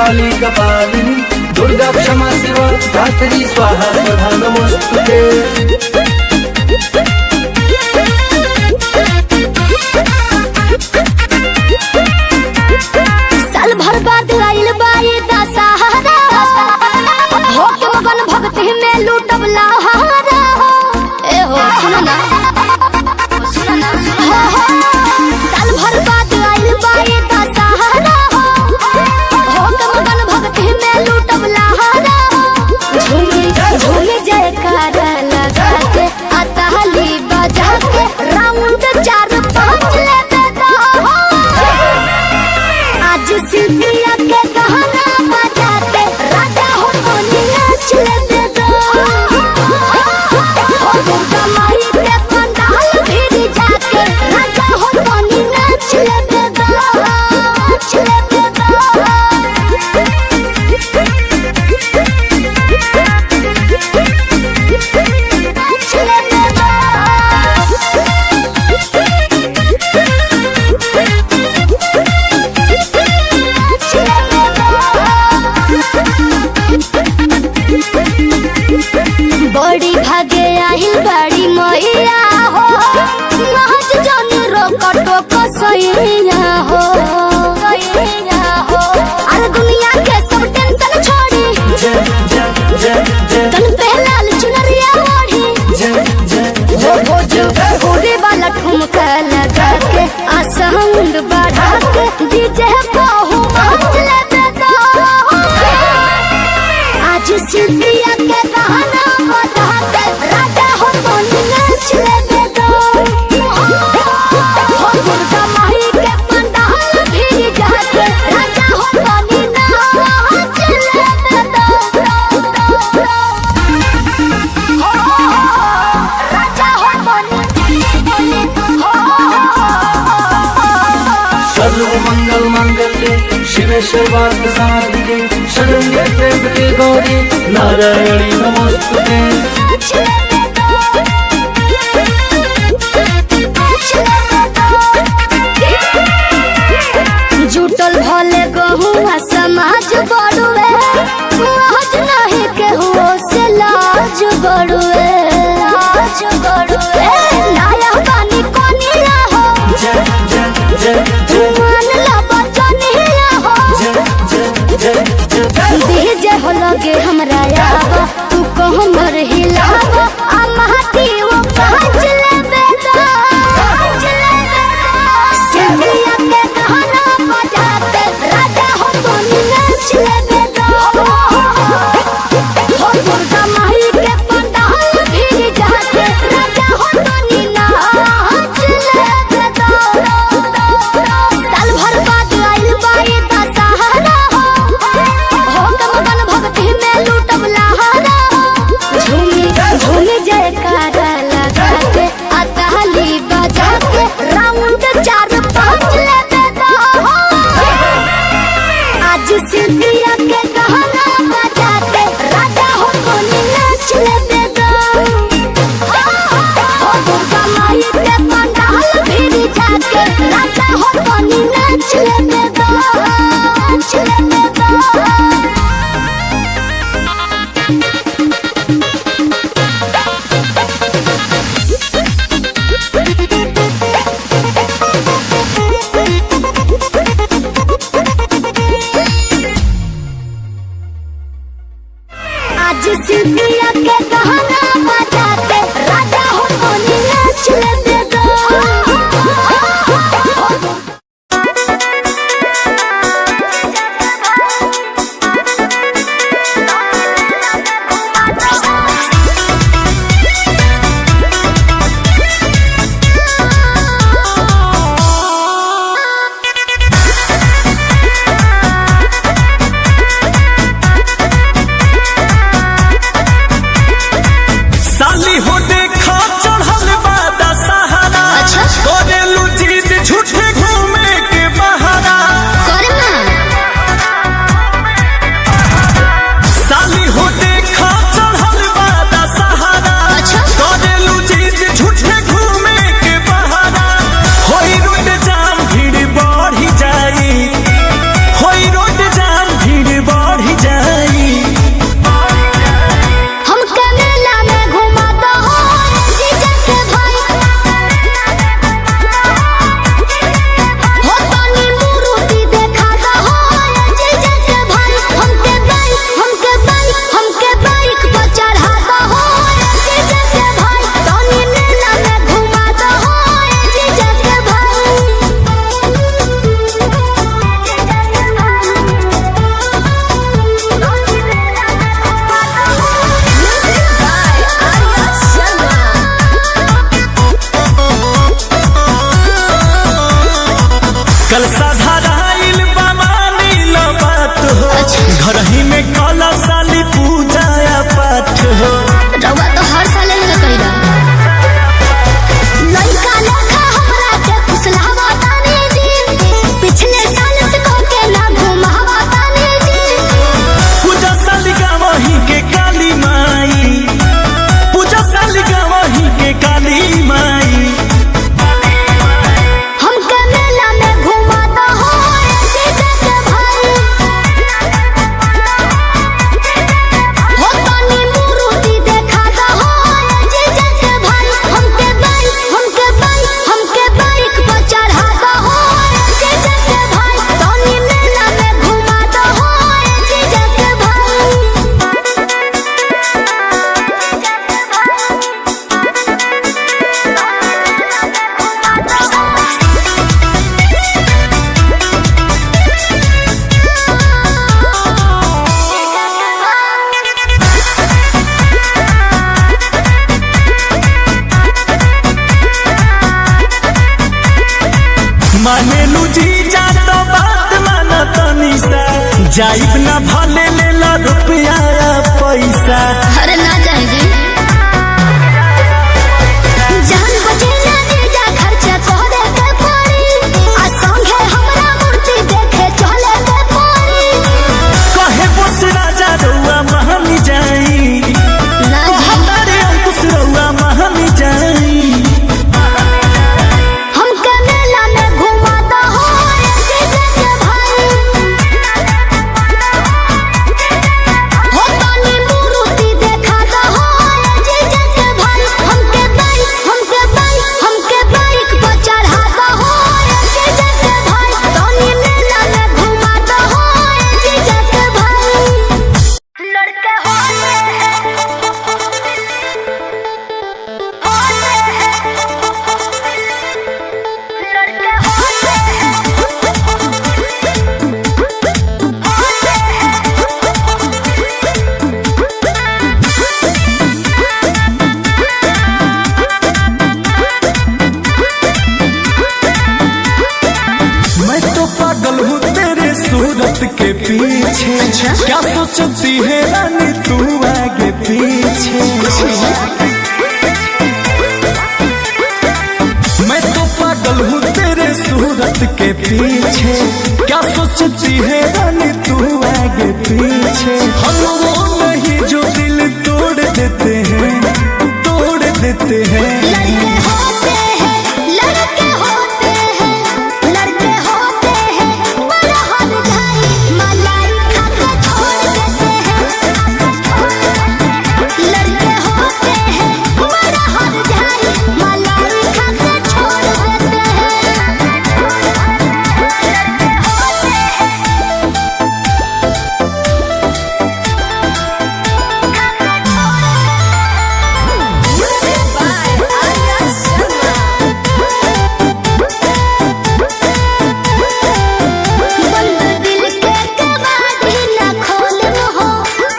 काली कपालिनी दुर्गा क्षमा शिवा धात्री स्वाहा स्वधा नमोस्तुते। साल भर बाद आइल बाई दशहरा हो के मगन भक्ति में लूटब लहारा ए हो सुन ना साल भर बाद आइल बाई दशहरा हो के मगन भक्ति में लूटब लहारा झूम जयकारा लगा के अताली बजा के राउंड 4-5 लेते दो आज सिंधिया के गहना बजाते राजा हो कोनी नाच लेते दो हो दुर्गा माई के पंडाल भीड़ जाके राजा हो कोनी नाच लेते दो नाच लेते दो नाच लेते दो। बड़ी भागे आहिल बड़ी मैया हो महज जन रोकटो कसैया हो अरे दुनिया के सब टेंशन छोड़ी तन पे लाल चुनरिया ओढ़ी हो भोजपुरी वाला ठुमका लगा के आ साउंड बढ़ा के डीजे बहु नाच लेते दो आज सिंधिया के गहना बजा के राजा हो कोनी नाच लेते दो हो दुर्गा माई के पंडाल भीड़ जाके राजा हो कोनी नाच लेते दो हो राजा हो कोनी सर्व मंगल मांगल्ये शिवे सर्वार्थ साधिके शरण्ये त्र्यंबके गौरी नारायणी नमोस्तुते। जुटल भले गहुआ समाज बड़ुए आज नहीं केहू से लाज बड़ुए नाया बानी कोनिया हो मान ला बचनिया हो डीजे हो लगे हमरा याव तू कहमर हिलाव आ माटी वो काज लेबे दो सिंधिया के गहना बजाते राजा हो कोनी नाच लेबे दो हो दुर्गा माई के पंडाल भीड़ जाके राजा हो कोनी नाच लेबे दो साल भर बाद आइल बाई दशहरा हो के मगन भक्ति में लूटब लहारा झूम जयकारा लगा के अताली बजा के राउंड 4-5 लेते दो आज सिंधिया के गहना बजाते राजा हो कोनी नाच लेते दो हो दुर्गा माई के पंडाल भीड़ जाके राजा हो कोनी नाच लेते दो नाच लेते दो। आज सिंधिया के गहना बजाते राजा हो कोनी नाच लेते दो साली हो देखा चढ़ल बा दशहरा जाइब ना भले लेला रुपया पैसा। अरे ना जाए जी जान बचे ना जीजा खर्चा करे के पड़ी आ संगे हमरा मूर्ति देखे चले के पड़ी। कहे बस राजा रउआ महानी जाई ना हमारे अंकुश रउआ महानी जाई। हमके मेला में घुमाता हो जीजा के भाई हो तनी मूर्ति देखाता हो जीजा के भाई। हमके बाइक पर चढ़ाता हो जीजा के भाई तनी मेला में घुमाता हो जीजा के भाई। लड़के होते हैं लड़के मैं तो पागल हूँ तेरे सूरत के पीछे। क्या सोचती है रानी तू आगे पीछे। मैं तो पागल हूँ तेरे सूरत के पीछे। क्या सोचती है रानी तू आगे पीछे। हम वो नहीं जो दिल तोड़ देते हैं तोड़ देते हैं। लड़के होते हैं बड़ा हाल जाए मलाई खा के छोड़ देते हैं। लड़के होते हैं बड़ा हाल जाए मलाई खा के छोड़ देते बंद दिल के कबाड़ी ना खोल हो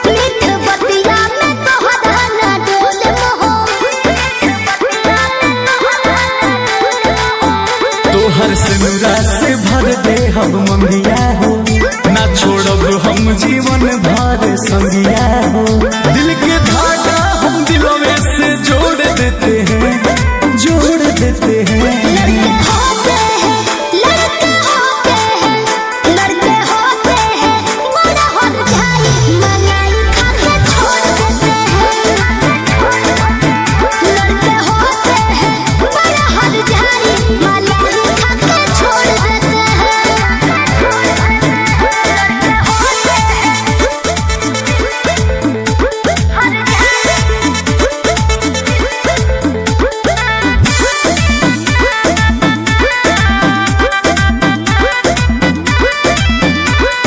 मीठ बतिया में तोहरा ना डोल हो। तोहर सिनुरा से भर दे हम मंगिया हो। ना छोड़ब हम जीवन भर संगिया हो। दिल के धागा हम दिलों में से जोड़ देते हैं जोड़ देते हैं। लड़के होते हैं बड़ा हाल जाए मलाई खा के छोड़ देते हैं। लड़के होते हैं बड़ा हाल जाए मलाई खा के छोड़ देते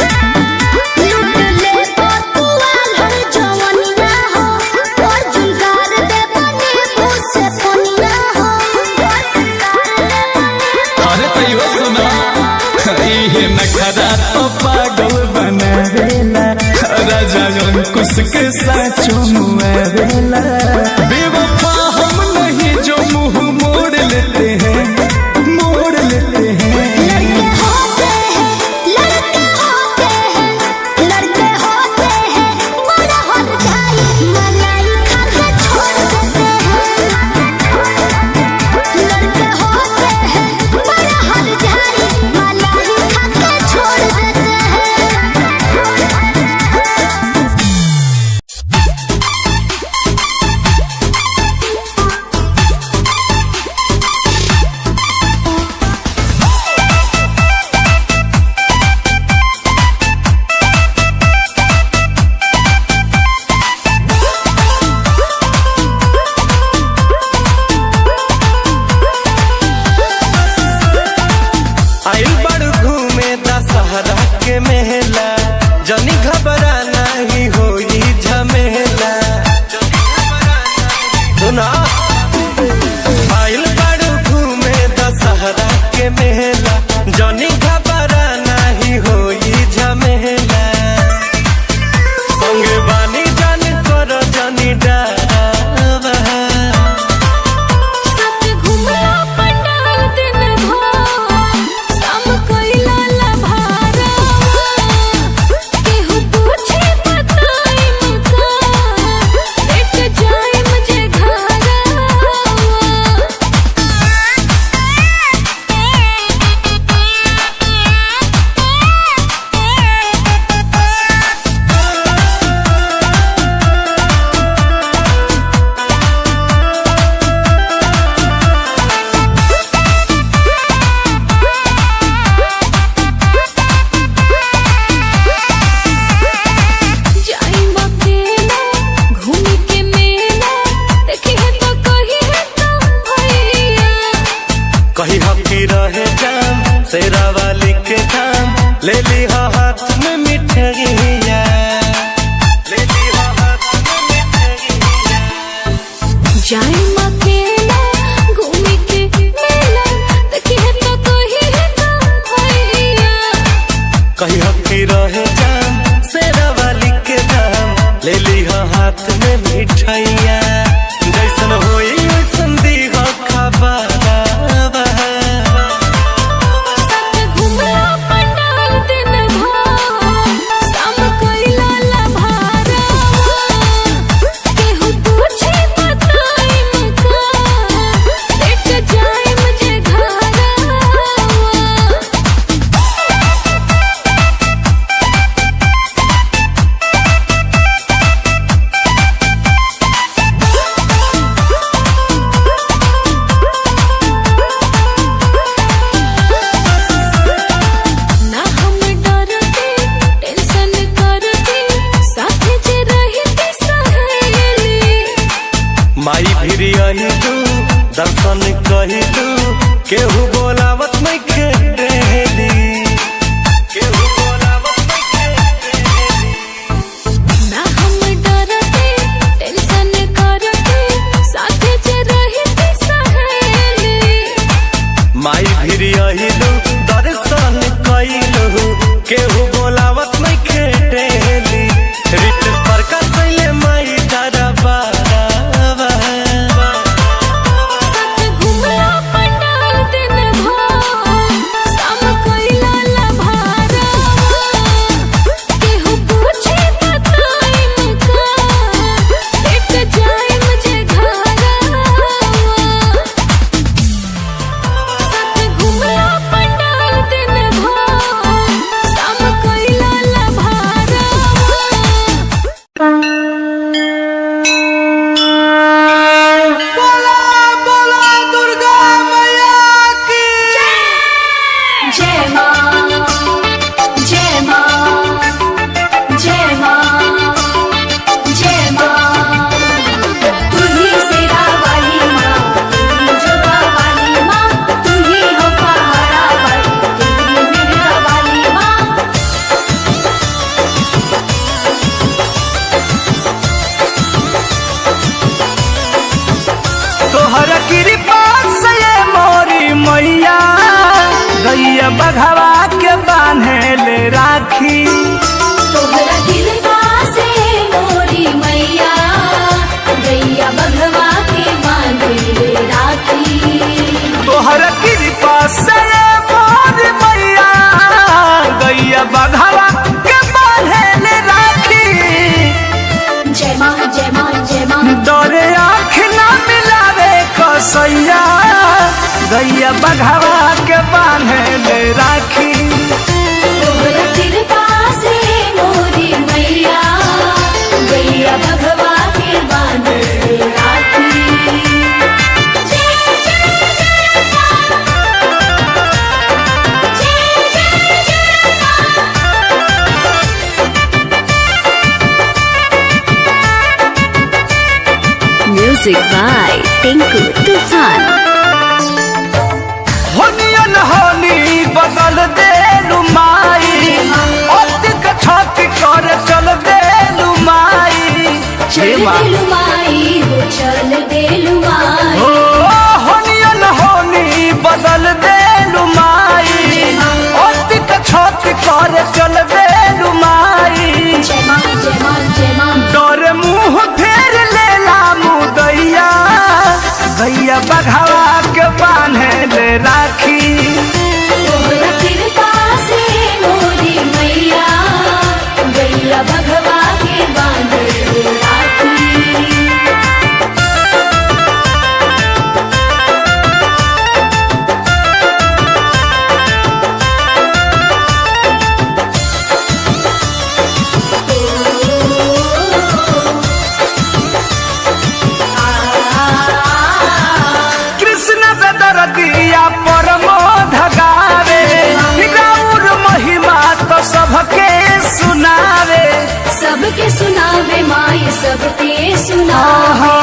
लूट ले बतुआल हर जवनिया हो और जुगार दे बने मुँह से पनिया हो। अरे तैयो सुना इहे नखरा तो पागल बनावेला। राजा अंकुश के साचो मुआवेला। बेवफा हम नहीं जो मुंह मोड़ लेते हैं मोड़ लेते हैं। लड़के होते हैं बड़ा हाल जाए मलाई खा के छोड़ देते हैं। लड़के होते हैं बड़ा हाल जाए मलाई खा के छोड़ देते हैं। आइल बड़ घूमे दशहरा के मेला जनी घबरा नहीं होई झमेला। सुना आइल बड़ घूमे दशहरा के मेला जनी घबरा नहीं होई झमेला। संगे बानी जान कर जनी डावा घुमला पंडाल दिन भर शाम कोइला लभारा जाए अकेला घूमी के मेला देखिए तो कोई ना भैया कहीं हकी रहे जान सेरा वाली के दाम ले ली हाथ में मिठाइया जैसन होई वैसन दी हो खबरवा साथ घूमला पंडाल दिन भर शाम कइला लभारा केहू पूछे बताई मका लेट जाए मुझे घरवा ना हम डरते टेंशन करते साथे जे रहती सहेली माई भिरी आई तू दर्शन कही तू केहू बोलावत नहीं खेली केहू बोलावत नहीं खेली ना हम डरते टेंशन करते साथे जे रहती सहेली माई भिरी आई तू दर्शन कइलू केहू बोलावत नहीं खेली रित पर का सैले माई दरबारवा साथ घूमला पंडाल दिन भर शाम कइला लभारा केहू पूछे बताई मका लेट जाए मुझे घरवा साथ घूमला पंडाल दिन भर शाम कइला लभारा जय मां जय मां जय मां जय मां तू ही सेरा वाली मां तू ही जोगा वाली मां तू ही हो पहाड़ा वाली तू ही मेरा वाली मां तोहर कृपा से मोरी मैया गैया बघवा के बांधे ले राखी तोहरा दिलवा से मोरी मैया गैया बघवा के बांधे राखी तोहर कृपा से मोरी मैया गैया बघवा के बांधे ले राखी जय मां जय मां जय मां डरे आँख ना मिलावे कसैया गैया बघवा के बांधे ले राखी तोहरा कृपा से मोरी मैया गैया बघवा के बांधे राखी जय जय जय मां जय जय जय मां Music by Tinku Tufan. होनियन होनी बदल दे लुमाई ओतिक छत कर चल दे लुमाई चल देलु माई हो चल देलु माई ओ होनियन होनी बदल दे लुमाई ओतिक छत कर चल दे लुमाई जय मां जय मां जय मां डर मुंह फेर लेला मुदैया गैया बघवा के बांधे ले राखी तोहरा कृपा से मोरी मैया गैया बघवा के बांधे राखी कृष्ण बेदर दिया परमो धगावे गौर महिमा तो सबके सुनावे सबके सुनावे माई सबके सुनावे आहा,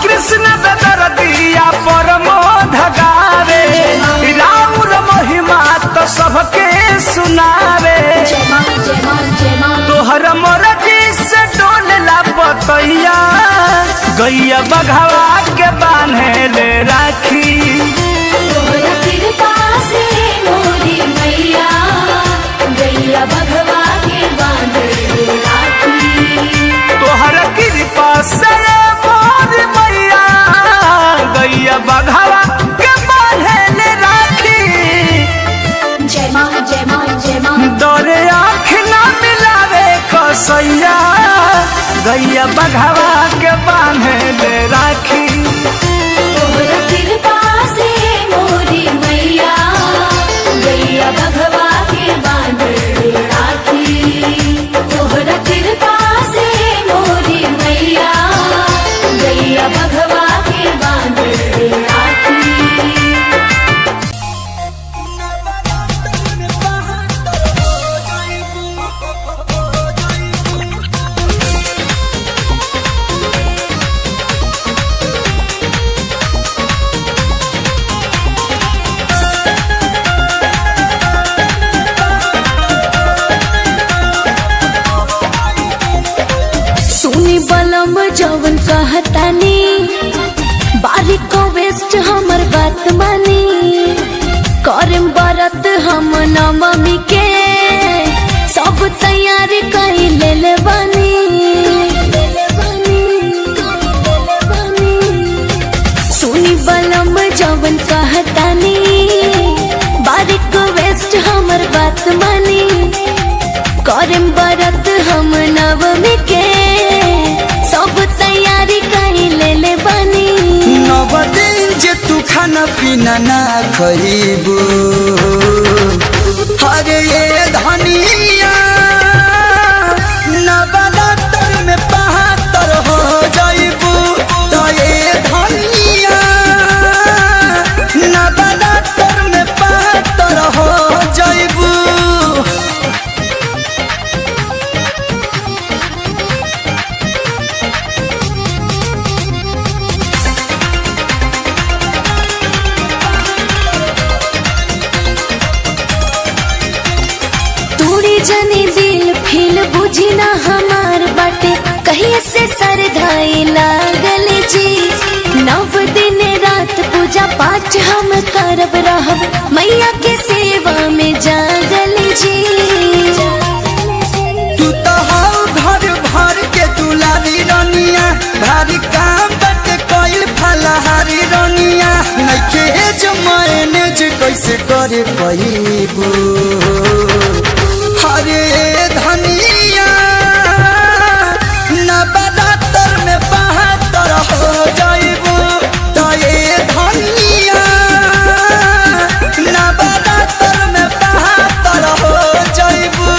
कृष्ण बेदर दिया परमो धगावे गौर महिमा तो सबके सुनावे जय मां जय मां जय मां तोहर मर्जी से डोलला बतैया गैया बघवा के बांधे ले राखी तोहरा कृपा से मोरी मैया गैया बघवा के बांधे राखी तोहर कृपा से मोरी मैया गैया बघवा के बांधे ले राखी जय माँ जय माँ जय माँ डरे आँख ना मिलावे कसैया गैया बघवा के बांधे ले राखी तोहरा कृपा से मोरी मैया गैया बघवा के बांधे राखी तोहरा कृपा से मोरी मैया गैया बघवा के बांधे राखी सुनी बलम जवन कहतानी बारिक को वेस्ट हमर बात मानी करम बरत हम नवमी के सब तैयारी कर ले बानी सुनी बलम जवन कहतानी बारिक को वेस्ट हमर बात मानी करम बरत हम नवमी के सब तैयारी कर ले बानी नव दिन जे तू खाना पीना ना खरीबू हरे ये धनिया नवरात्र में 72 हो जाइबू तो ये धनिया नवरात्र में 72 हो जाइबू तूरी जनी दिल फील बुझी ना हमार बाटे कहीं से सरधाई लागल जी 9 दिन रात पूजा पाठ हम करब रहब मैया के सेवा में जागल जी तू तो हो घर भर के दुलारी रनिया भारी काम बट कोइल फलहारी रनिया नइखे जो मैनेज कैसे करे पईबू हरे धनिया नवरात्र में 72 हो जाइबू तो ये धनिया नवरात्र में 72 हो जाइबू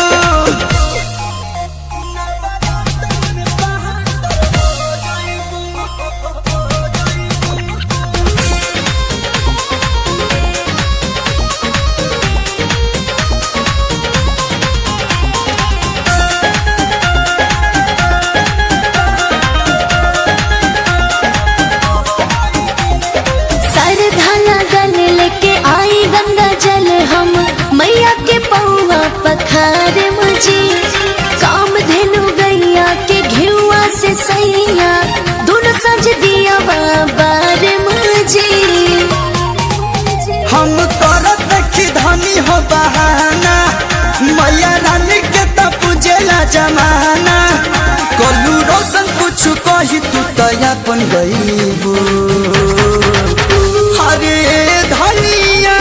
सरधाना गल लेके आई गंगा जल हम मैया के पौवा पखार मुझे काम धेनु गैया के घिउआ से सैया दोनों सज दिया बाबार मुझे हम करत देखी धनी हो बहाना मैया रानी के त पूजेला जमाना कलू रोशन कुछ कही तू तो अपन गईबू हरे धनिया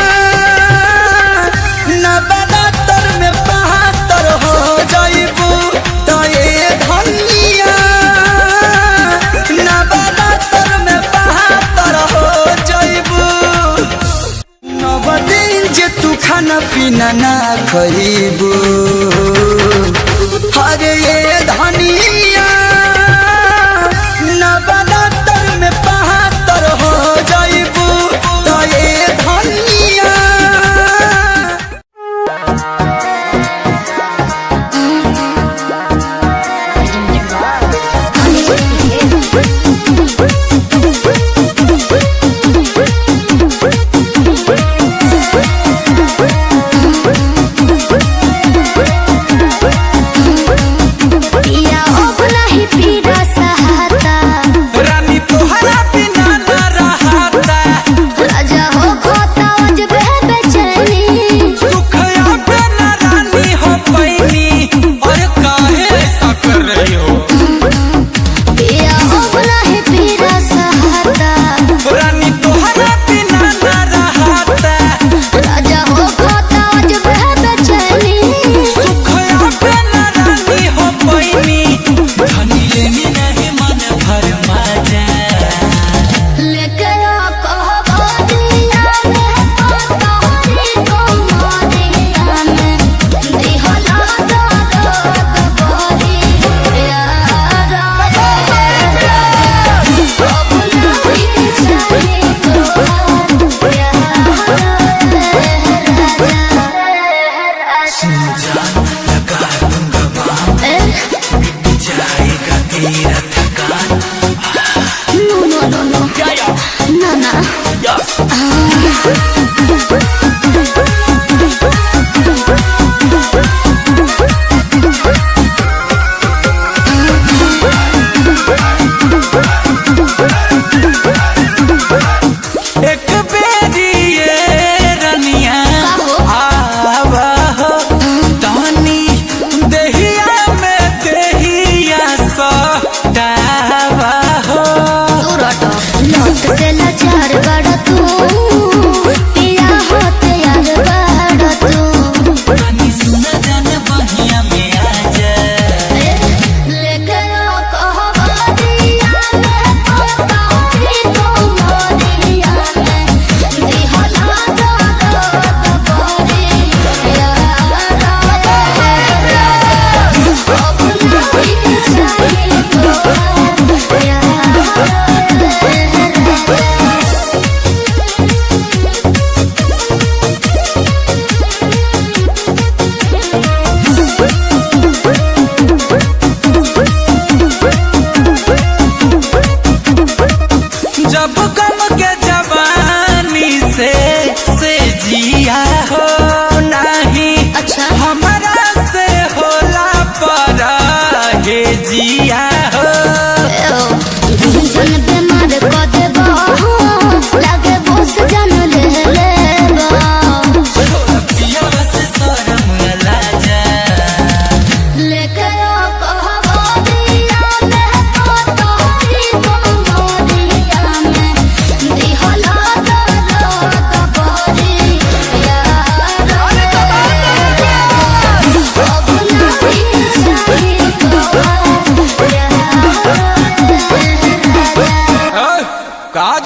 नवरात्र में 72 हो जाइबू तो ये धनिया नवरात्र में 72 हो जाइबू नव दिन जे तू खाना पीना ना खरीबू हरे ये धनिया नवरात्र में 72 हो जाइबू तो ये धनिया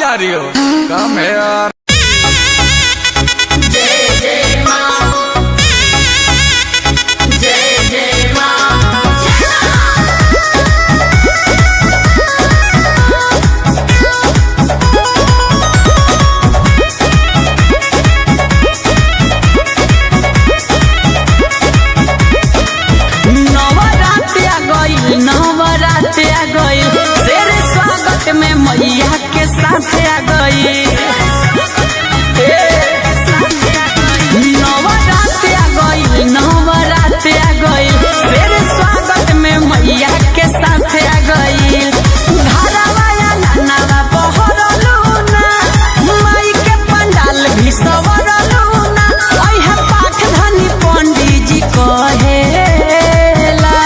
आ रही हो? कम है यार। मैया के साथ आ गई नवरात आ गई तेरे स्वागत में मैया के साथ आ गई घरवाया नाना बहरलू ना माई के पंडाल भी सवरलू ना ओहे पाठ धनी पंडित जी कहेला।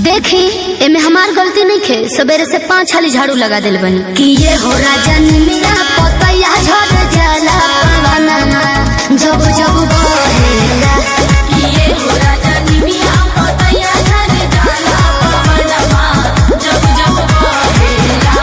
देखी एमे हमार गलती नहीं खे, सवेरे से 5 हाली झाड़ू लगा दिल बनी कि ये हो राजन मिया पतैया झड़ जाला पवनमा जब जब बहेला कि ये हो राजन मिया पतैया झड़ जाला पवनमा जब जब बहेला।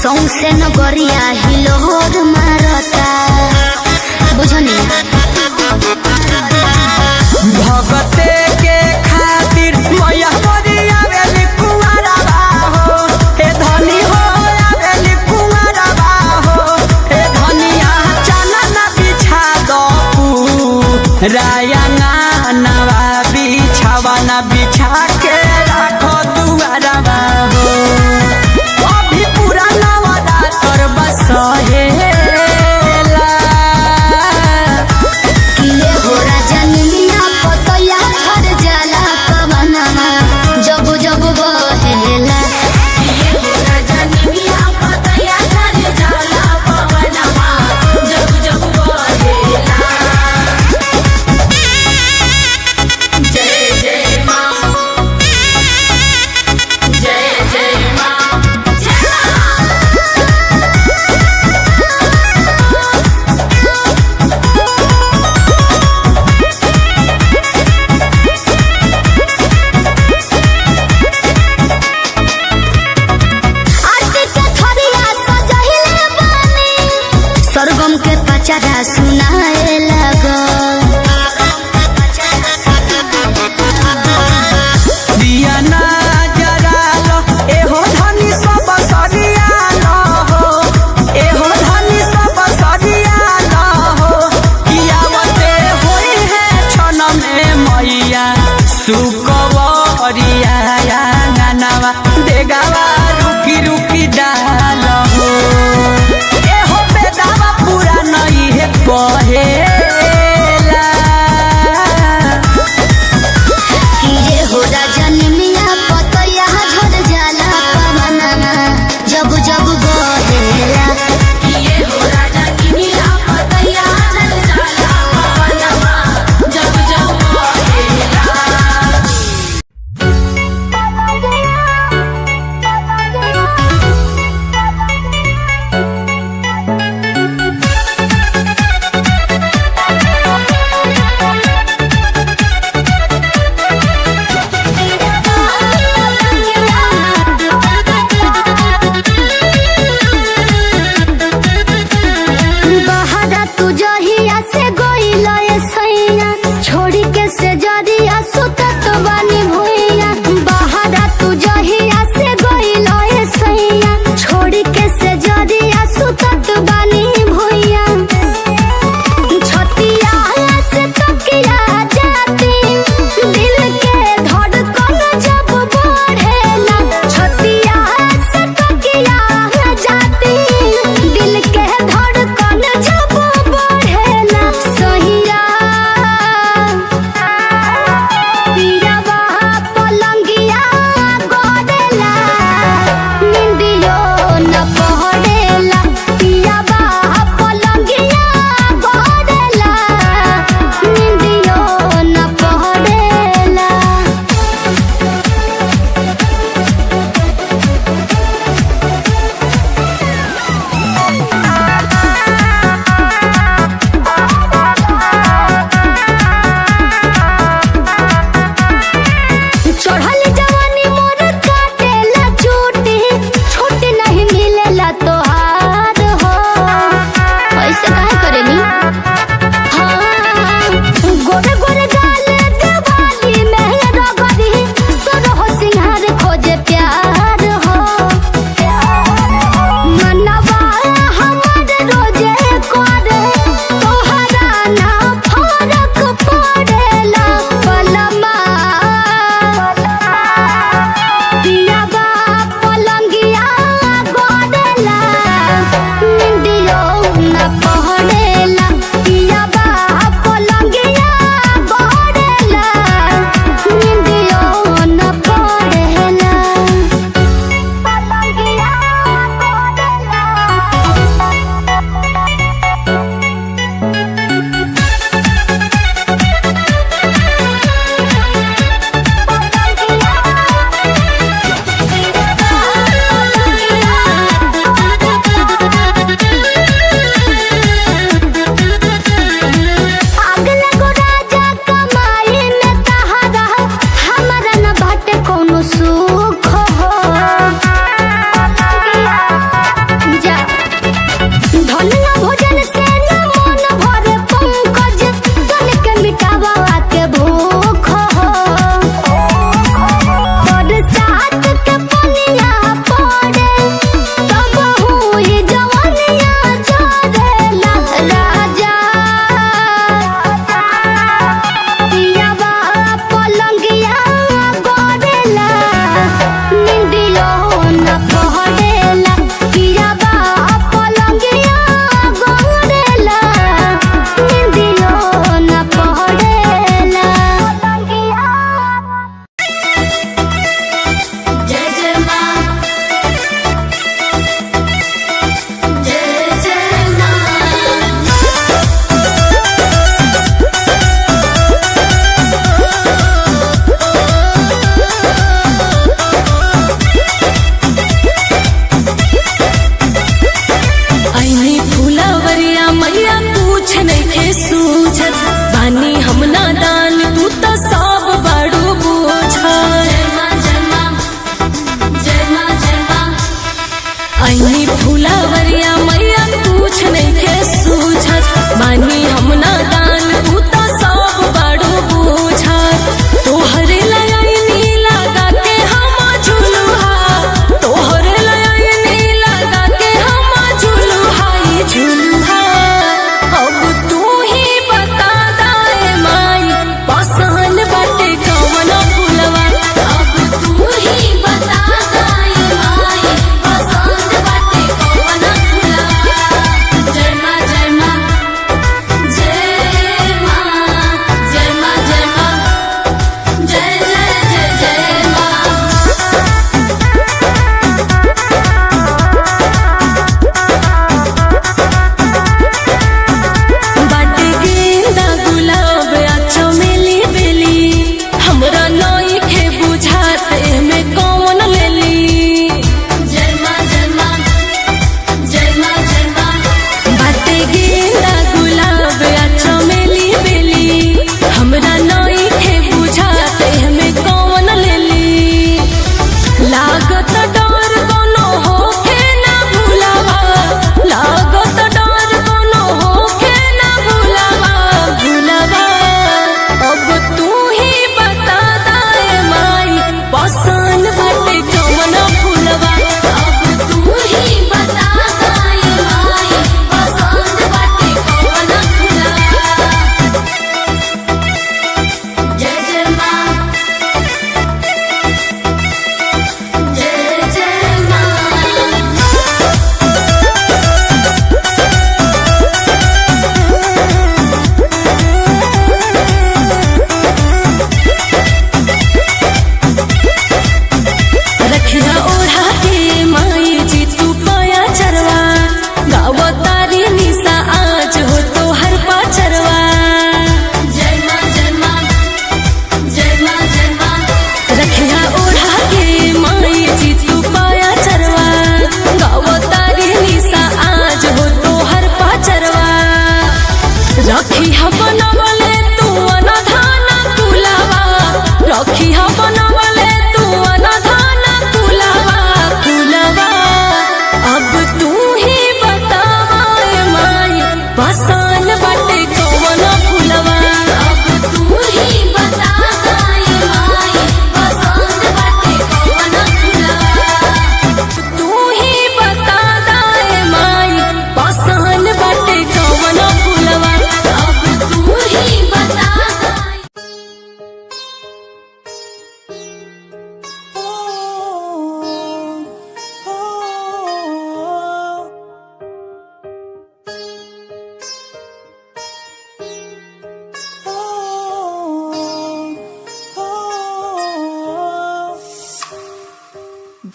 सौंसे नगरिया हिलोर मारता बुझनी भगते के खातिर मैया बरिया वेली कुंवारा हो हे धनी हो आवेली कुंवारा हो हे धनिया चना न बिछा दो राया नवा बिछावा न बिछा के राखो दुआरा हो अभी पूरा नवरात्र बसहेला कि ये हो राजन मिया पतैया झड़ जाला पवनमा जब जब बहेला कि ये हो राजन मिया पतैया झड़ जाला पवनमा जब जब बहेला। जय जय मां जय जय मां सरगम के पचरा सुनाए लगो दिया ना जरालो एहो धनी सब सरियालो हो एहो धनी सब सरियालो हो कियावते होई है छन में मैया सुकवरिया गानावा देगावा रुकी रुकी डालो हो एहो बेदावा पूरा नहीं है कहेला कि ये हो राजन मिया पतैया झड़ जाला पवनमा जब जब बहेला कि ये हो राजन मिया पतैया झड़ जाला पवनमा जब जब बहेला।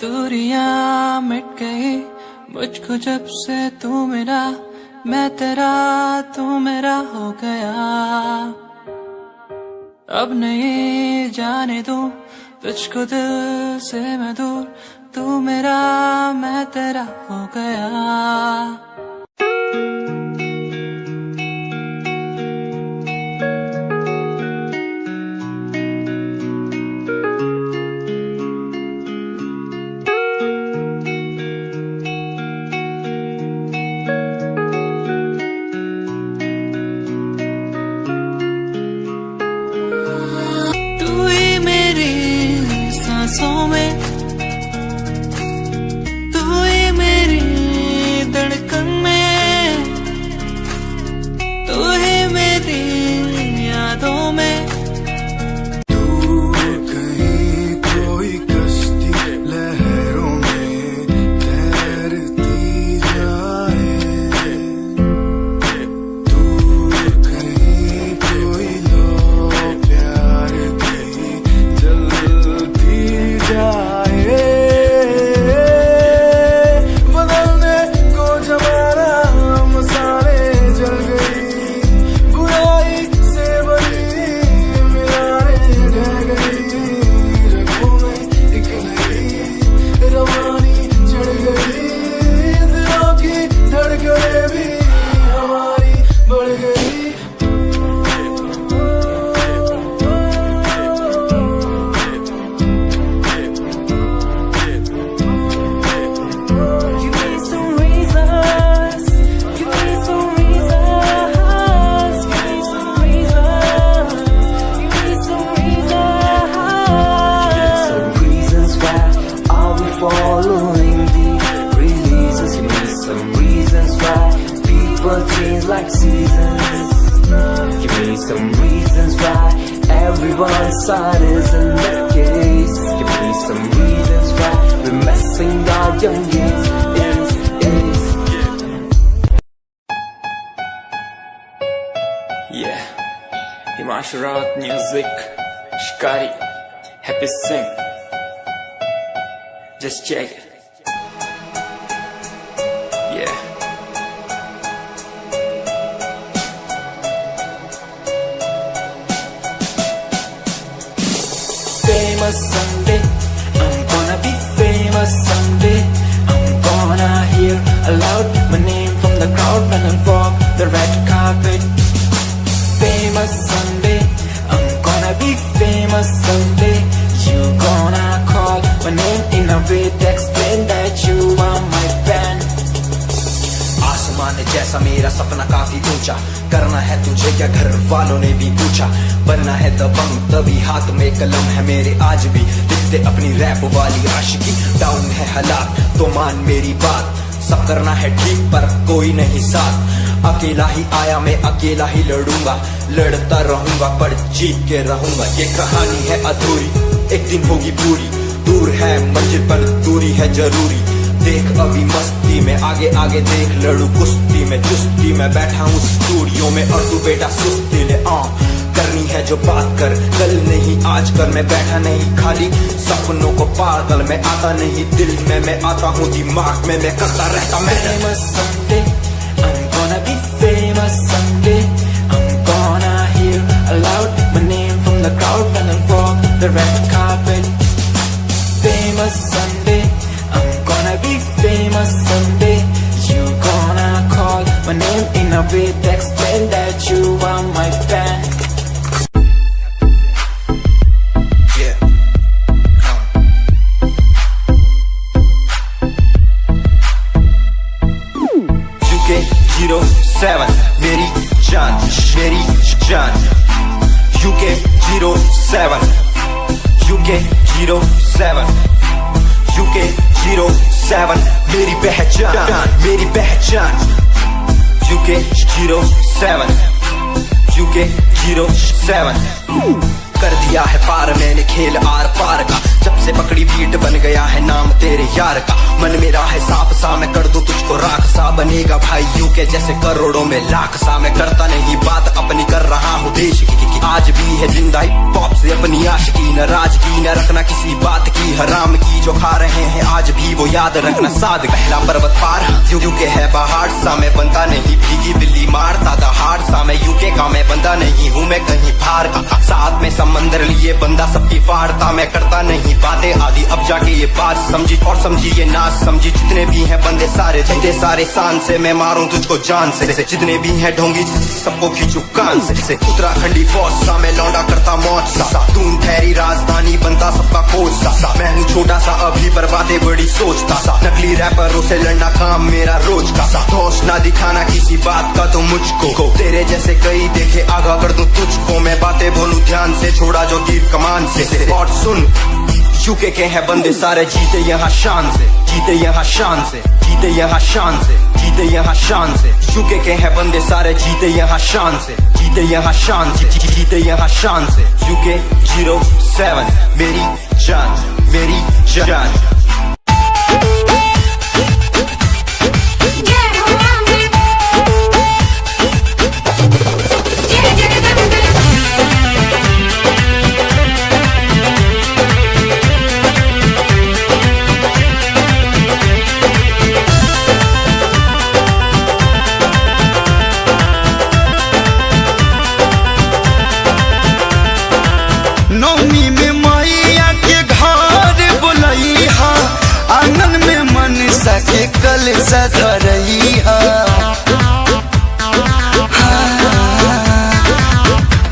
दूरियां मिट गई मुझको जब से तू मेरा, मैं तेरा तू मेरा हो गया। अब नहीं जाने दूं तुझको दिल से मैं दूर, तू मेरा मैं तेरा हो गया। सांसों में तू ही मेरी धड़कन में, तू ही मेरी यादों में। दूर कहीं कोई कश्ती लहरों में तैरती जाए, दूर कहीं कोई लो प्यार की जलती जाए, बदलने को जमाना मसाले जल गई, बुराई से बनी मियारें ढह गई, रगों में एक नई रवानी चढ़ गई, दिलों की धड़कनें भी हमारी बढ़ गई। Following the releases, give me some reasons why people change like seasons. Give me some reasons why everyone's side is in the case. Give me some reasons why we're messing our young age. Yeah, Himanshu Rawat music, Shikari, Happy Singh. Just check it. Yeah. Famous someday, I'm gonna be famous someday. I'm gonna hear aloud my name from the crowd when I walk the red carpet. Famous someday, I'm gonna be famous someday. You gonna call my name in a way to explain that you are my fan. आसमान जैसा मेरा सपना काफी ऊंचा, करना है तुझे क्या घर वालों ने भी पूछा, बनना है दबंग तभी हाथ में कलम है मेरे आज भी, लिखते अपनी रैप वाली आशिकी। डाउन है हालात तो मान मेरी बात, सब करना है ठीक पर कोई नहीं साथ, अकेला ही आया मैं अकेला ही लड़ूंगा, लड़ता रहूंगा पर जीत के रहूंगा। ये कहानी है अधूरी, एक दिन होगी पूरी, दूर है मंजिल पर दूरी है जरूरी। देख अभी मस्ती में आगे आगे देख, लड़ू कुश्ती में चुस्ती में, बैठा हूँ स्टूडियो में और तू बेटा सुस्ती ले। करनी है जो बात कर, कल नहीं आज कर, मैं बैठा नहीं खाली सपनों को पागल, मैं आता नहीं दिल में, मैं आता हूँ दिमाग में, मैं करता रहता मैं। Famous someday, I'm gonna be famous someday. I'm gonna hear aloud my name from the crowd when I walk the red carpet. Famous someday, I'm gonna be famous someday. You gonna call my name in a way to explain that you are my fan. UK07 मेरी जान, मेरी जान। UK07 UK07 UK07 मेरी पहचान, मेरी पहचान। UK07 UK07 कर दिया है पार मैंने खेल आर पार का, जब से पकड़ी बीट बन गया है नाम तेरे यार का। मन मेरा है साफ सा मैं कर दूं तुझको को राख सा बनेगा भाइयों के जैसे करोड़ों में लाख सा। मैं करता नहीं बात अपनी, कर रहा हूँ देश की। आज भी है जिंदा हिप हॉप से अपनी आशिकी, नाराजगी न रखना किसी बात की, हराम की जो खा रहे हैं आज भी वो याद रखना। साद पहला पर्वत पार यूके है पहाड़ सा, मैं बनता नहीं भीगी बिल्ली मारता दहाड़ सा। मैं यूके का मैं बंदा नहीं हूँ, मैं कहीं बाहर का। साथ में समंदर लिए बंदा सबकी फाड़ता, मैं करता नहीं बातें आदि। अब जाके ये बात समझी और समझी ये ना समझी। जितने भी हैं बंदे सारे जीते सारे शान से, मैं मारूं तुझको जान से। जितने भी हैं ढोंगी सबको खींचू कान से। उत्तराखंडी फौज सा मैं लौंडा करता मौज सा, दून ठहरी राजधानी बनता सबका कोच सा। मैं हूँ छोटा सा अभी पर बातें बड़ी सोचता सा, नकली रैपरों से लड़ना काम मेरा रोज का सा। दोष ना दिखाना किसी बात का तो मुझको, तेरे जैसे कई देखे आगा कर दूं तुझको। मैं बातें बोलूं ध्यान से, छोड़ा जो तीर कमान से। और सुन यूके के हैं बंदे सारे जीते यहाँ शान से, जीते यहाँ शान से, जीते यहाँ शान से, जीते यहाँ शान से। यूके के हैं बंदे सारे जीते यहाँ शान से, जीते यहाँ शान से, जीते यहाँ शान से। यूके 07 मेरी जान, मेरी जान। नौमी में मैया के घर बुलई हा, आंगन में मनसा के कलशा धरई हा।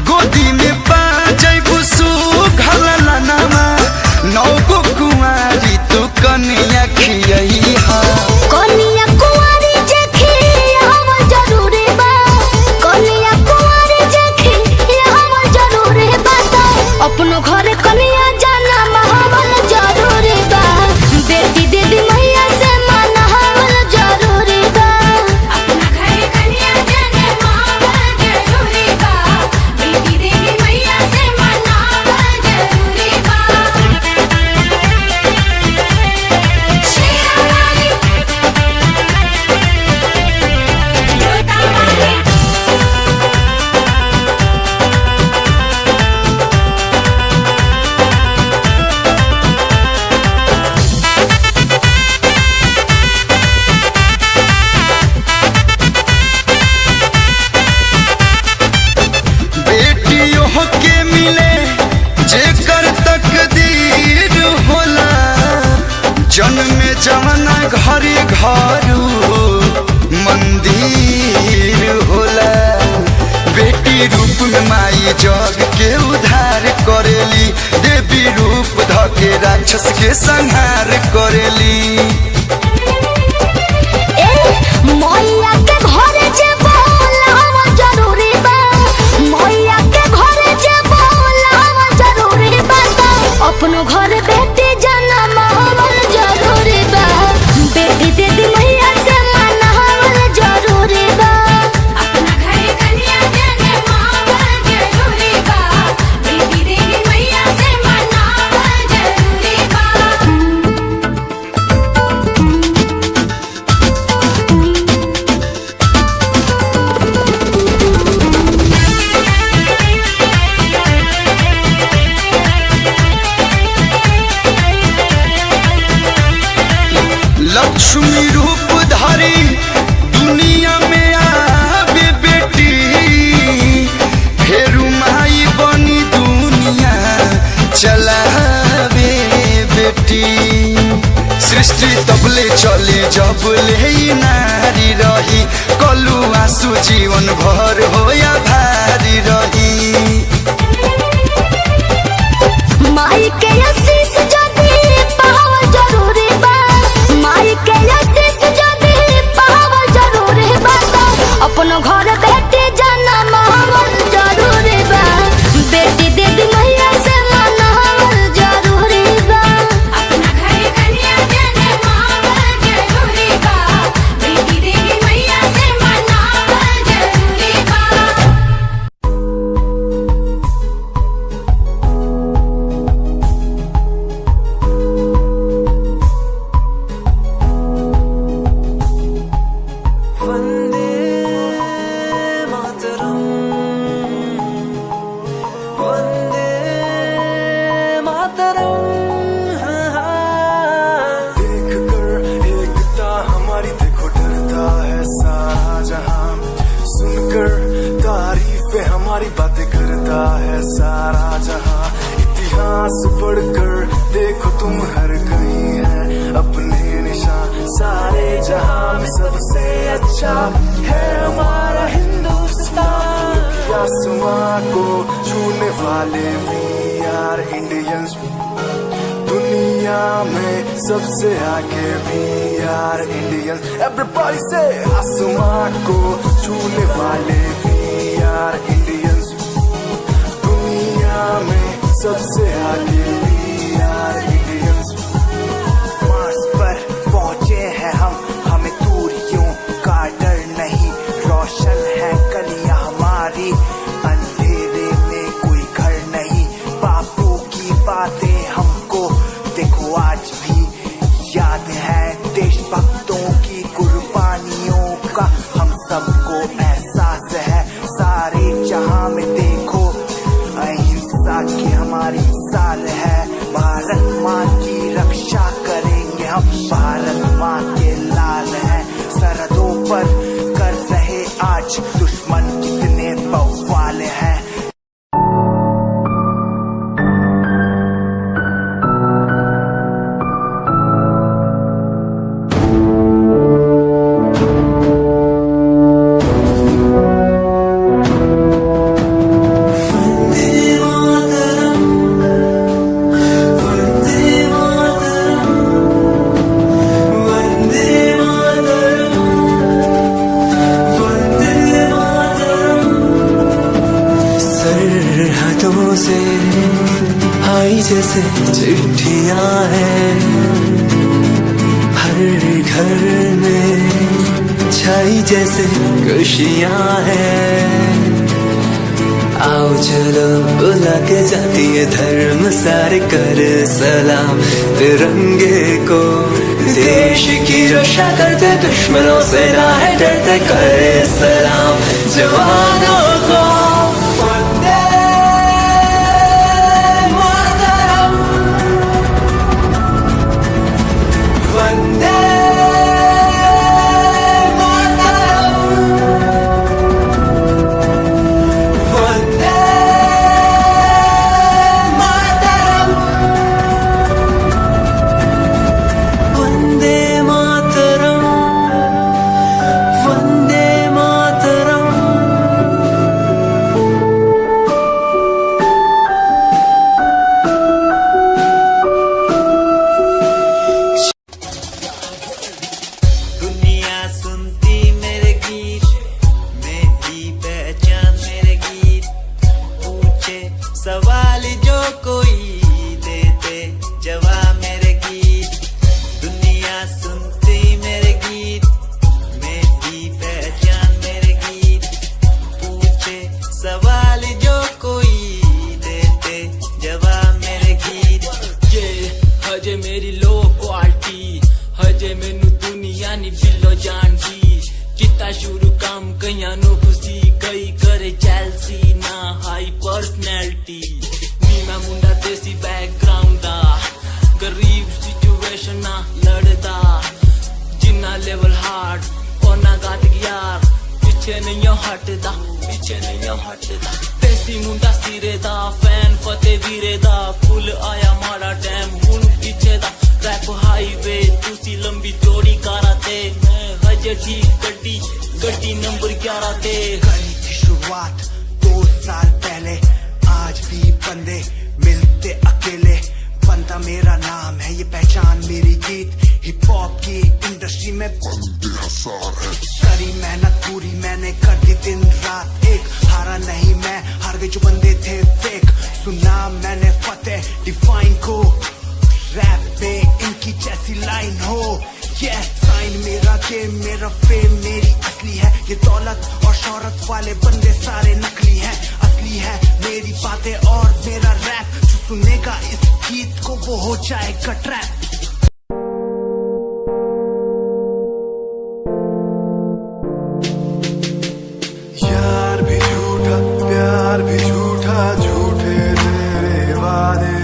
गोदी में पाजै बुसु घलला नामा, नौगो कुंवारी तू कन्या खियई हा। कन्या कुंवारी जे खियावा जरूरी बा, कन्या कुंवारी जे खियावा जरूरी बा। अपनो घर कन्या जाना महावल जरूरी बा, बेटी दीदी मैया से मनावल जरूरी बा। अपना घर कन्या जाना महावल जरूरी बा, बेटी दीदी मैया से मनावल जरूरी बा। शेरावाली योतावाली बेटियों के मिले जेकर तकदीर होला, जन्म में जवना घरे घरू मंदिर होला। बेटी रूप में माई जग के उद्धार करेली, देवी रूप धके राक्षस के संहार करेली। मैया के घरे जे बोलावा जरूरी बा, मैया के घरे जे बोलावा जरूरी बा। अपनो घर बेटी जाना महावल जरूरी बा, बेटी दीदी मैया से मनावल जरूरी बा। अपना घर कन्या जाना महावल जरूरी बा, बेटी दीदी मैया से मनावल जरूरी बा। लक्ष्मी रूप धारी दुनिया में आवे बेटी, फेरू माई बनी दुनिया चलावे बेटी। सृष्टि तबले चले जबले ही नारी रही, कलु आंसू जीवन भर हो या भारी रही। माई के आशीष जदी पावल जरूरी बा, माई के आशीष जदी पावल जरूरी बा। अपनो घर बेटी जाना महावल जरूरी बा, बेटी दीदी मैया से मनावल जरूरी बा। अपना घर कन्या जाना महावल जरूरी बा, बेटी दीदी मैया से मनावल जरूरी बा। मातरम। देख कर एकता हमारी, देखो डरता है सारा जहां। सुनकर तारीफें हमारी, बातें करता है सारा जहां। इतिहास पढ़कर देखो तुम, हर कहीं है अपने निशान। सारे जहां में सबसे अच्छा है हमारा हिंदुस्तान। आसमां को छूने वाले वी आर इंडियंस। दुनिया में सबसे आगे वी आर इंडियंस। एवरीबॉडी से आसमां को छूने वाले वी आर इंडियंस। दुनिया में सबसे आगे वी आर इंडियंस। मार्स पर पहुंचे हैं हम, हमें दूरियों का डर नहीं। रोशन है गलियां हमारी, अंधेरे में कोई घर नहीं। बापू की बातें हमको देखो आज भी याद है। देशभक्तों की कुर्बानियों का हम सबको एहसास है। सारे जहां में देखो अहिंसा की हमारी साल है। भारत माँ की रक्षा करेंगे हम, भारत माँ के लाल हैं। सरहदों पर कर रहे आज दुश्मन कितने बवाल हैं। से आई जैसे चिट्ठियां हैं, हर घर में छाई जैसे खुशियां हैं। आओ चलो बुला के जाती है धर्म सारे, कर सलाम तिरंगे को। देश की रक्षा करते दुश्मनों से ना है डरते, करे सलाम जवानों को। सवाल जो कोई देते जवाब मेरे गीत। दुनिया सुनती मेरे गीत, मेरी पहचान मेरे गीत। पूछे सवाल जो कोई देते जवाब मेरे गीत। ये हजे मेरी लो क्वालिटी, हजे मैनू दुनिया नी बिलो जानती। किता शुरू काम कईयां नु खुशी, कई करे जैलसी ना हाई पर्सनैलिटी। नी मैं मुंडा देसी बैकग्राउंड दा, गरीब सिचुएशन ना लड़दा। जिन्ना लेवल हार्ड और ना गात यार, पीछे नहीं हटदा, पीछे नहीं हटदा। देसी मुंडा सिरे दा, फैन फतेह वीरे दा। फुल आया माड़ा टाइम हुन पीछे दा। रैप हाईवे तुसी लंबी चौड़ी कारा ते, मैं हजे ठीक गड्डी गड्डी नंबर 11 ते। करी थी शुरुआत 2 साल पहले, आज भी बंदे मिलते अकेले। बनता मेरा नाम है, ये पहचान मेरी गीत। हिप हॉप की इंडस्ट्री में करी मेहनत पूरी मैंने, कर दी दिन रात एक। हारा नहीं मैं, हार गए जो बंदे थे फेक। सुना मैंने फतेह डिफाइन को, रैप पे इनकी जैसी लाइन हो। ये साइन मेरा के मेरा फेम मेरी असली है। ये दौलत और शोहरत वाले बंदे सारे नकली हैं, असली है मेरी बातें और मेरा रैप। जो सुनेगा इस गीत को वो हो जाएगा ट्रैप। यार भी झूठा, प्यार भी झूठा, झूठे तेरे वादे।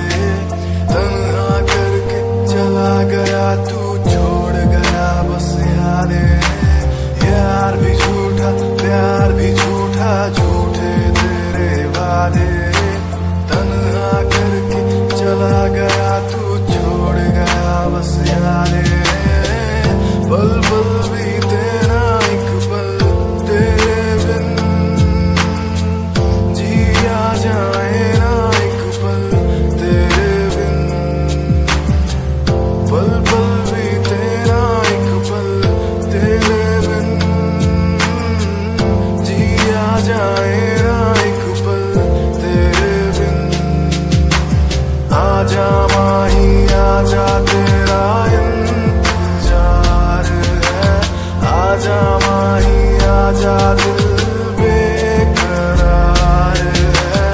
आजा माही आजा तेरा इंतजार है, आजा माही आजा दिल बेकरार है,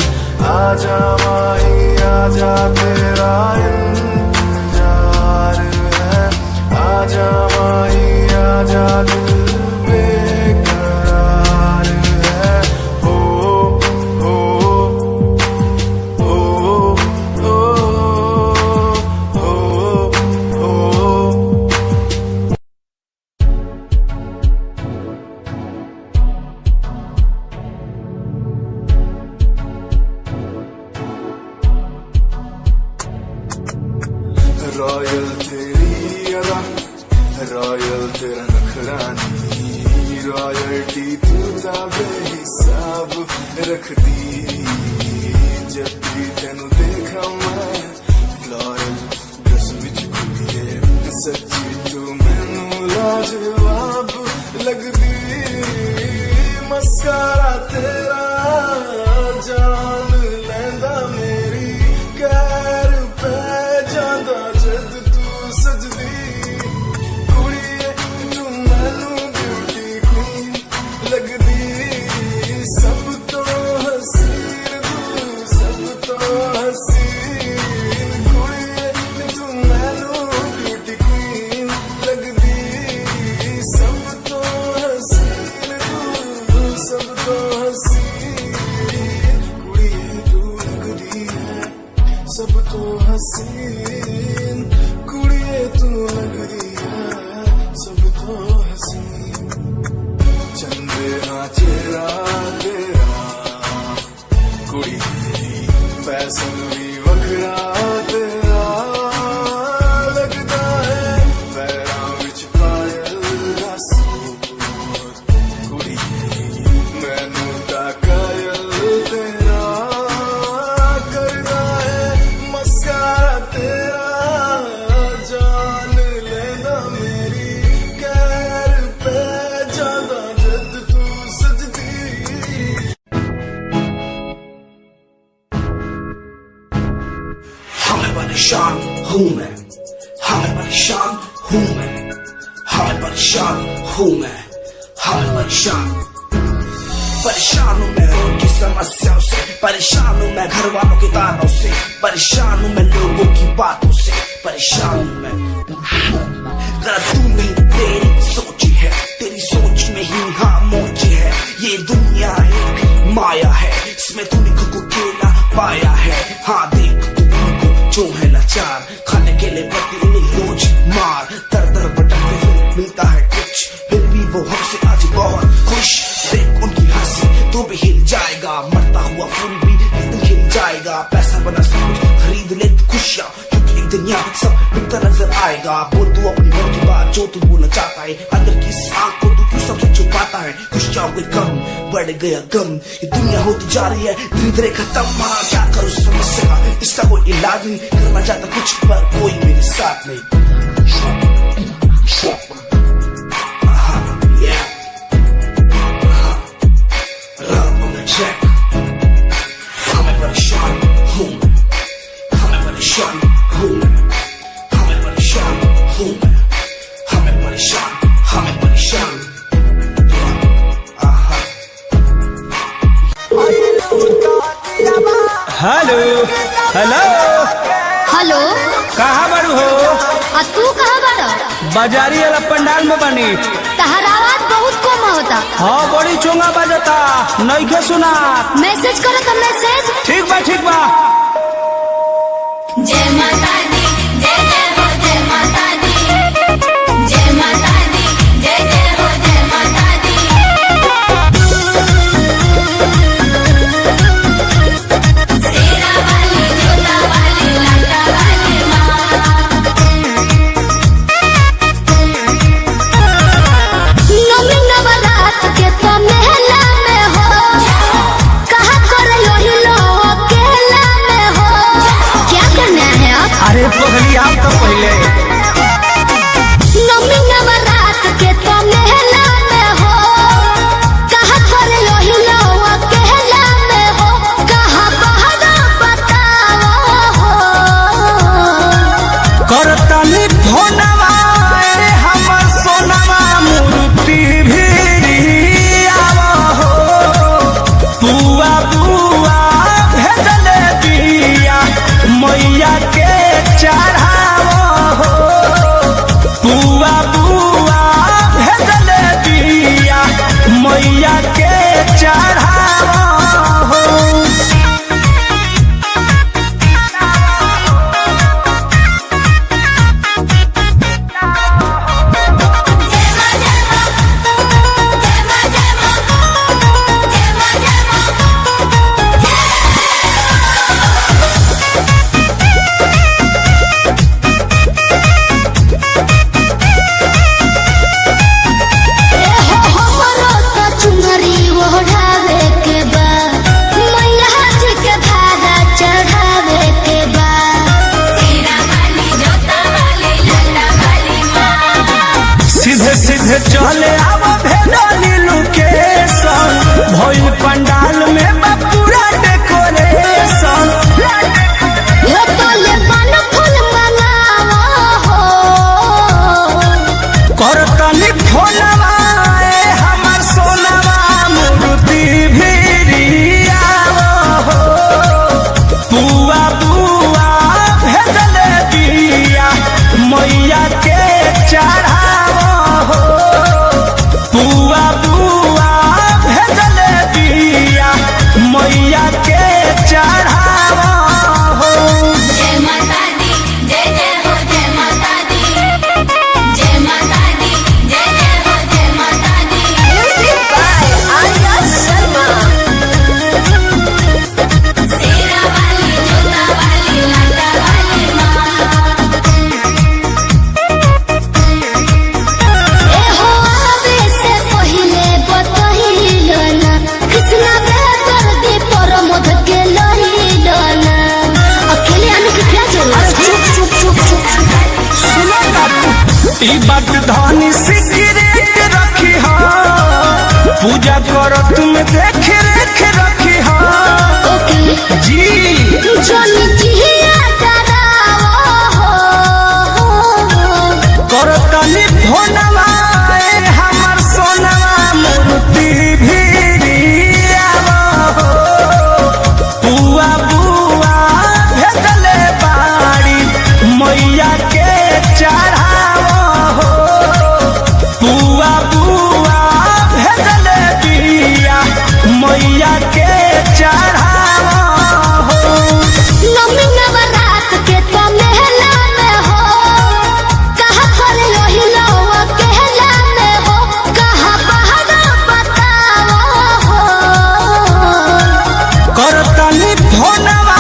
आजा माही आजा तेरा इंतजार है, आजा माही आजा दिल बेकरार है। ओ ओ ओ ओ ओ रॉयल तेरी अदा, रॉयल तेरा नखरानी, रॉयल्टी तू ता बेहिसाब रखदी। जब भी तेनू देखा मैं फ्लोरल ड्रेस विच कुड़िए, सच्ची तू मैनू लाजवाब लगदी। मस्कारा तेरा जान लैंदा मेरी, कैर पै जांदा जद तू सजदी। कुड़िए तू मैनू ब्यूटी क्वीन लगदी, सब तो हसीन तू, सब तो हसीन। कुड़िए तू मैनू ब्यूटी क्वीन लगदी, सब तो हसीन तू, सब तो हसीन। कुड़िए तू लगदी है सब तो हसीन, कुड़िए तू लगदी है सब तो हसीन। चंदे हाँ चेहरा तेरा, कुड़ी फैशन भी वखरा तेरा लगदा है। पैरां विच पायल दा सूट, कुड़ी मैनू ता कायल तेरा करदा है। मस्कारा तेरा जान लेंदा मेरी, कैर पै जांदा जद तू सजदी। हमें परेशान हूँ मैं, हमें परेशान हूँ मैं, हमें परेशान हूँ मैं, हमें परेशान परेशान हूँ मैं उनकी समस्याओं से, परेशान हूँ मैं घर वालों के तानों से, परेशान हूँ मैं लोगों की बातों से, परेशान हूँ मैं। गलत तू नहीं तेरी सोच है, तेरी सोच में ही हाँ मोच है। ये दुनिया एक माया है, इसमें तूने खुद को अकेला पाया है। हाँ देख तू को जो है लाचार, खाने के लिए पति उन्हें रोज मार। दर दर भटकते फिर मिलता है कुछ, फिर भी वो हमसे आज बहुत खुश। देख उनकी हंसी तो भी हिल जाएगा, मरता हुआ फूल भी एक दिन खिल जाएगा। पैसा बना सब कुछ खरीद ले खुशियाँ, क्योंकि एक दिन यहाँ सब बिकता नजर आएगा। बोल तू अपनी मन की बात जो तू बोलना चाहता है, अंदर की इस आँख को तू क्यों सबसे छुपाता है। खुशियाँ हुए कम बढ़ गया गम, ये दुनिया होती जा रही है धीरे धीरे खत्म। हाँ क्या करूँ समस्या का, इसका कोई इलाज नहीं, करना चाहता कुछ पर कोई मेरे साथ नहीं। हमें परेशान हूँ मैं, हमें परेशान हूँ मैं, हमें परेशान हूँ मैं, हमें परेशान, हमें परेशान। हेलो हेलो हेलो, कहाँ बारू हो? आ तू कहाँ बड़ा? बाजारी वाला पंडाल में बनी। तहर आवाज बहुत कम होता। हाँ बड़ी चोंगा बजता, नइखे सुना। मैसेज करो तो मैसेज। ठीक बा ठीक बा। जय माता दी, जय जय हो जय माता दी, जय माता दी, जय जय हो जय माता दी। सेरा वाली, जोता वाली, लाटा वाली माँ। नवमी नवरात के तो मेला में हो, कहा कर लोही लो अकेला में हो। क्या करना है आप? अरे पगली आप तो पहले। नवमी नवरात के तो मेला में हो, कहा कर लोही लो अकेला में हो। कहा बहरा बताओ हो, चले आवा भेजनी लोकेशन भइल पंडाल में पूरा डेकोरेशन हो तोले बन फूल मंगावा हो करतनी फोनवा हमर सोनवा मूर्ति भिरियावा हो बुआ बुआ भेजले दिया मैया के चढ़ावा हो बुआ बुआ भेजले दिया मैया के चढ़ावा हो। जय माता दी जय जय हो जय माता दी जय माता दी जय जय हो जय माता दी। Music by Arya Sharma. सेरा वाली जोता वाली लाटा वाली माँ ए हो आवे से पहिले बतहिलो ना कृष्णा बेदर दी परमोध के लहिलो ना अकेले आने के क्या जरूरत है? चुप चुप चुप चुप सुनो बाबू ई बात धनी सिगरेट रखी हा पूजा करो तुम देख रेख रखी हा ओके जी जोनी जिया डरावो हो करतनी फोनवा हमर सोनवा मूर्ति भिरियावा हो बुआ बुआ भेजले बाड़ी मैया के चढ़ावा हो बुआ बुआ भेजले दिया मैया के चढ़ावा हो। नमी नवरात के तो मेला में हो कहाँ पर रहिलो अकेला में हो कहाँ बाहर बताओ हो करतनी फोनवा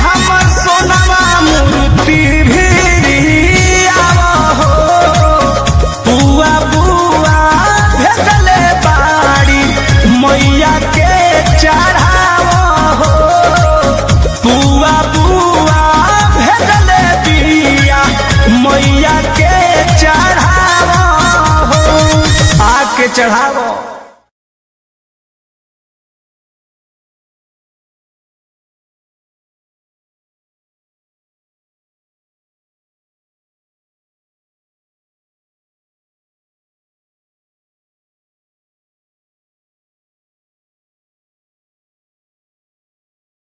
हमर सोनवा मूर्ति भिरियावा हो बुआ बुआ भेजले बाड़ी मैया के चढ़ावा हो बुआ बुआ भेजले दिया मैया के चढ़ावा हो आके चढ़ावा।